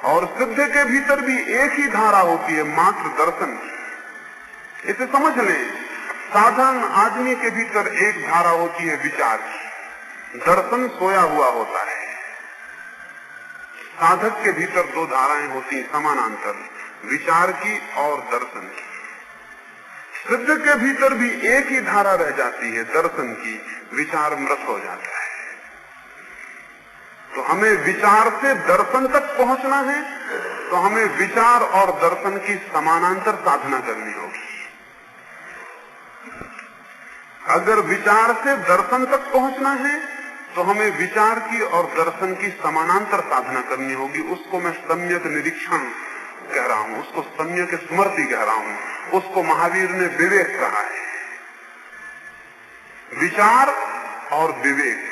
और सिद्ध के भीतर भी एक ही धारा होती है, मात्र दर्शन। इसे समझ लें, साधारण आदमी के भीतर एक धारा होती है विचार की, दर्शन सोया हुआ होता है। साधक के भीतर दो धाराएं होती हैं समानांतर, विचार की और दर्शन की। सिद्ध के भीतर भी एक ही धारा रह जाती है, दर्शन की, विचार मृत हो जाता है। तो हमें विचार से दर्शन तक पहुंचना है, तो हमें विचार और दर्शन की समानांतर साधना करनी होगी। अगर विचार से दर्शन तक पहुंचना है तो हमें विचार की और दर्शन की समानांतर साधना करनी होगी। उसको मैं सम्यक निरीक्षण कह रहा हूं, उसको सम्यक स्मृति कह रहा हूं, उसको महावीर ने विवेक कहा है। विचार और विवेक,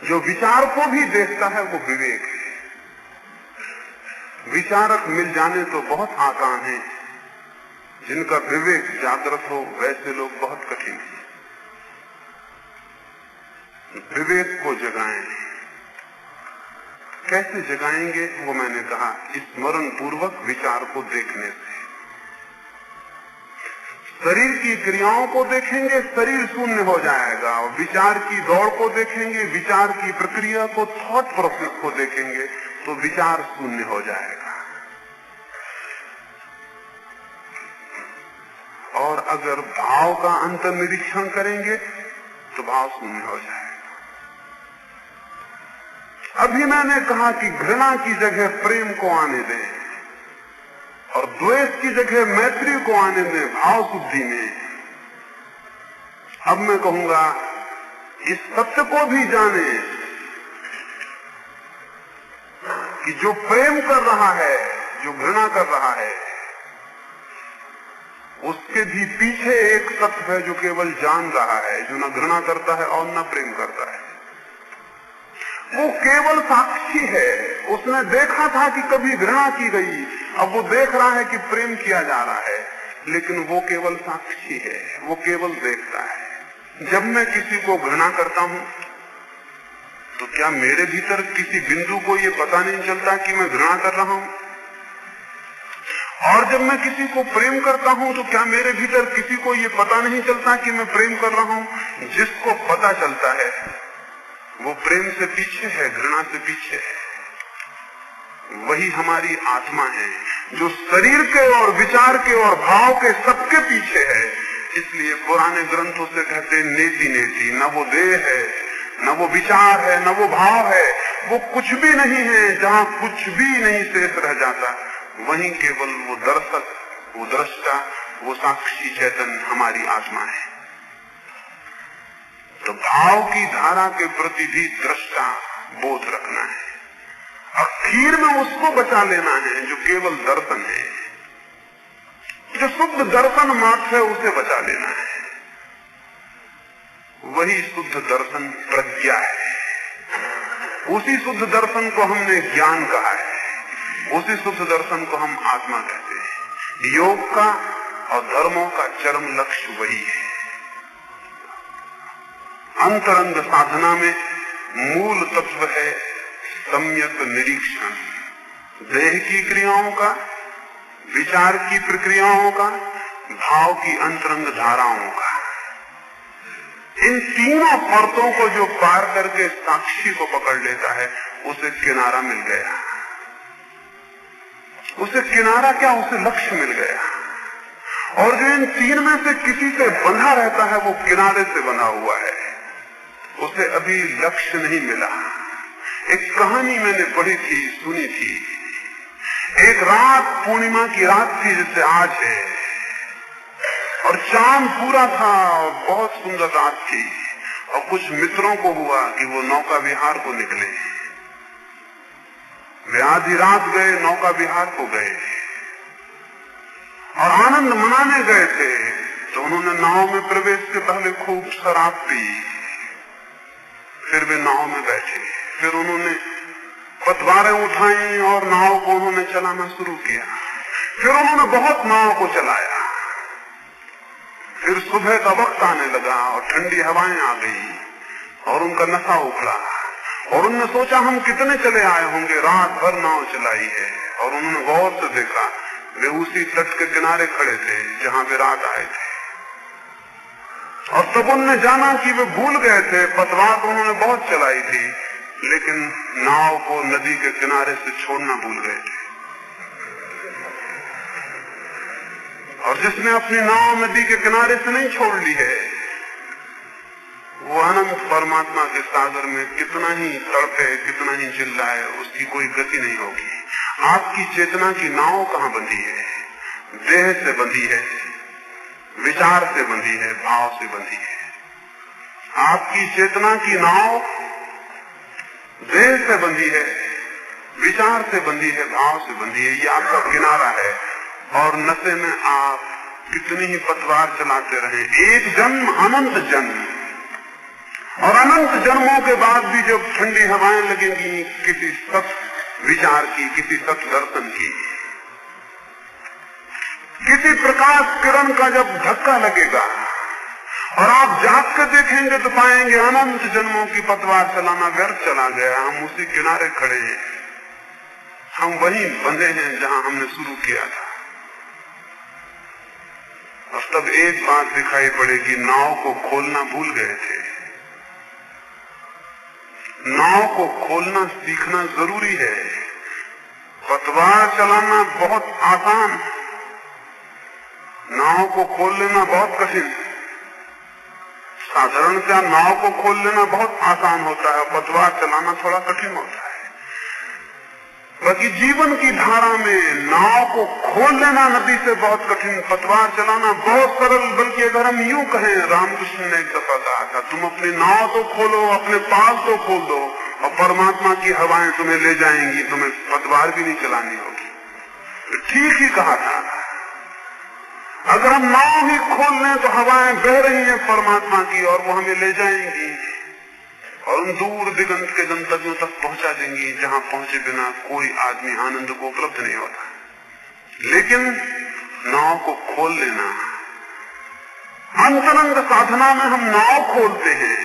जो विचार को भी देखता है वो विवेक है। विचारक मिल जाने तो बहुत आसान है, जिनका विवेक जागृत हो वैसे लोग बहुत कठिन है। विवेक को जगाएं, कैसे जगाएंगे वो मैंने कहा, स्मरण पूर्वक विचार को देखने से। शरीर की क्रियाओं को देखेंगे, शरीर शून्य हो जाएगा, और विचार की दौड़ को देखेंगे, विचार की प्रक्रिया को, थॉट प्रोसेस को देखेंगे तो विचार शून्य हो जाएगा। और अगर भाव का अंतर निरीक्षण करेंगे तो भाव शून्य हो जाएगा। अभी मैंने कहा कि घृणा की जगह प्रेम को आने दें और द्वेष की जगह मैत्री को आने दें भाव शुद्धि में। अब मैं कहूंगा इस सत्य को भी जाने कि जो प्रेम कर रहा है, जो घृणा कर रहा है, उसके भी पीछे एक सत्य है जो केवल जान रहा है, जो न घृणा करता है और न प्रेम करता है। वो केवल साक्षी है। उसने देखा था कि कभी घृणा की गई, अब वो देख रहा है कि प्रेम किया जा रहा है, लेकिन वो केवल साक्षी है, वो केवल देखता है। जब मैं किसी को घृणा करता हूं तो क्या मेरे भीतर किसी बिंदु को ये पता नहीं चलता कि मैं घृणा कर रहा हूं? और जब मैं किसी को प्रेम करता हूं तो क्या मेरे भीतर किसी को ये पता नहीं चलता कि मैं प्रेम कर रहा हूं? जिसको पता चलता है वो प्रेम से पीछे है, घृणा से पीछे है। वही हमारी आत्मा है जो शरीर के और विचार के और भाव के सबके पीछे है। इसलिए पुराने ग्रंथों से कहते नेति नेति, न वो देह है, न वो विचार है, न वो भाव है, वो कुछ भी नहीं है। जहां कुछ भी नहीं शेष रह जाता वहीं केवल वो दर्शक, वो दृष्टा, वो साक्षी चैतन्य हमारी आत्मा है। तो भाव की धारा के प्रति भी दृष्टा बोध रखना है। आखिर में उसको बचा लेना है जो केवल दर्शन है, जो शुद्ध दर्शन मात्र है, उसे बचा लेना है। वही शुद्ध दर्शन प्रज्ञा है। उसी शुद्ध दर्शन को हमने ज्ञान कहा है, उसी शुद्ध दर्शन को हम आत्मा कहते हैं। योग का और धर्मों का चरम लक्ष्य वही है। अंतरंग साधना में मूल तत्व है सम्यक निरीक्षण, देह की क्रियाओं का, विचार की प्रक्रियाओं का, भाव की अंतरंग धाराओं का। इन तीनों परतों को जो पार करके साक्षी को पकड़ लेता है उसे किनारा मिल गया। उसे किनारा क्या, उसे लक्ष्य मिल गया। और जो इन तीन में से किसी से बंधा रहता है वो किनारे से बंधा हुआ है, उसे अभी लक्ष्य नहीं मिला। एक कहानी मैंने पढ़ी थी, सुनी थी। एक रात, पूर्णिमा की रात थी जैसे आज है, और चांद पूरा था और बहुत सुंदर रात थी। और कुछ मित्रों को हुआ कि वो नौका विहार को निकले। वे आधी रात गए, नौका विहार को गए और आनंद मनाने गए थे। तो उन्होंने नाव में प्रवेश से पहले खूब शराब पी, फिर वे नाव में बैठे, फिर उन्होंने पतवारें उठाई और नाव को उन्होंने चलाना शुरू किया। फिर उन्होंने बहुत नाव को चलाया। फिर सुबह का वक्त आने लगा और ठंडी हवाएं आ गई और उनका नशा उखड़ा और उन्होंने सोचा हम कितने चले आए होंगे, रात भर नाव चलाई है। और उन्होंने गौर से देखा वे उसी तट के किनारे खड़े थे जहां वे रात आए थे। और तब उन्होंने जाना कि वे भूल गए थे, पतवार तो उन्होंने बहुत चलाई थी, लेकिन नाव को नदी के किनारे से छोड़ना भूल गए थे। और जिसने अपनी नाव नदी के किनारे से नहीं छोड़ ली है, वो अनंत परमात्मा के सागर में कितना ही तड़पे, कितना ही चिल्लाए, उसकी कोई गति नहीं होगी। आपकी चेतना की नाव कहाँ बंधी है? देह से बंधी है, विचार से बंधी है, भाव से बंधी है। आपकी चेतना की नाव देह से बंधी है, विचार से बंधी है, भाव से बंधी है। ये आपका किनारा है। और नशे में आप कितनी ही पतवार चलाते रहे, एक जन्म अनंत जन्म, और अनंत जन्मों के बाद भी जब ठंडी हवाएं लगेंगी किसी सत विचार की, किसी सत दर्शन की, किसी प्रकाश किरण का जब धक्का लगेगा और आप जाग कर देखेंगे तो पाएंगे अनंत जन्मों की पतवार चलाना व्यर्थ चला गया। हम उसी किनारे खड़े हैं, हम वहीं बंधे हैं जहां हमने शुरू किया था। और तब एक बात दिखाई पड़ेगी, नाव को खोलना भूल गए थे। नाव को खोलना सीखना जरूरी है। पतवार चलाना बहुत आसान, नाव को खोल लेना बहुत कठिन। साधारणतः नाव को खोल लेना बहुत आसान होता है, पतवार चलाना थोड़ा कठिन होता है। बाकी जीवन की धारा में नाव को खोल लेना नदी से बहुत कठिन, पतवार चलाना बहुत सरल। बल्कि अगर हम यूं कहें, रामकृष्ण ने एक दफा कहा था, तुम अपनी नाव तो खोलो, अपने पाल तो खोल दो, और परमात्मा की हवाएं तुम्हें ले जाएंगी, तुम्हें पतवार भी नहीं चलानी होगी। ठीक ही कहा था। अगर हम नाव ही खोल लें तो हवाएं बह रही हैं परमात्मा की, और वो हमें ले जाएंगी और उन दूर दिगंत के गंतव्यों तक पहुंचा देंगी जहां पहुंचे बिना कोई आदमी आनंद को उपलब्ध नहीं होता। लेकिन नाव को खोल लेना, अंतरंग साधना में हम नाव खोलते हैं।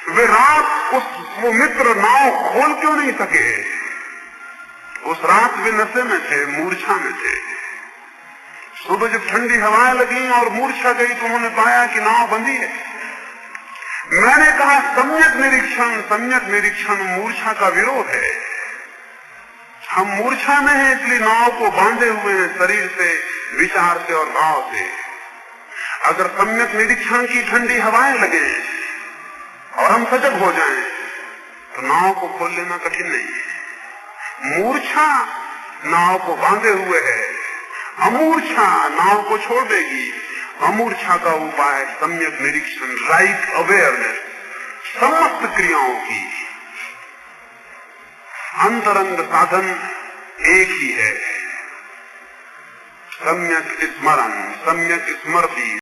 वे रात वो मित्र नाव खोल क्यों नहीं सके? उस रात वे नशे में थे, मूर्छा में थे। सुबह जब ठंडी हवाएं लगी और मूर्छा गई तो उन्होंने पाया कि नाव बंधी है। मैंने कहा सम्यक निरीक्षण मूर्छा का विरोध है। हम मूर्छा में हैं, इसलिए नाव को बांधे हुए हैं शरीर से, विचार से और भाव से। अगर सम्यक निरीक्षण की ठंडी हवाएं लगे और हम सजग हो जाएं तो नाव को खोल लेना कठिन नहीं है। मूर्छा नाव को बांधे हुए है, अमूर्छा नाव को छोड़ देगी। अमूर्छा का उपाय सम्यक निरीक्षण, राइट अवेयरनेस, समस्त क्रियाओं की। अंतरंग साधन एक ही है, सम्यक स्मरण, सम्यक स्मृति।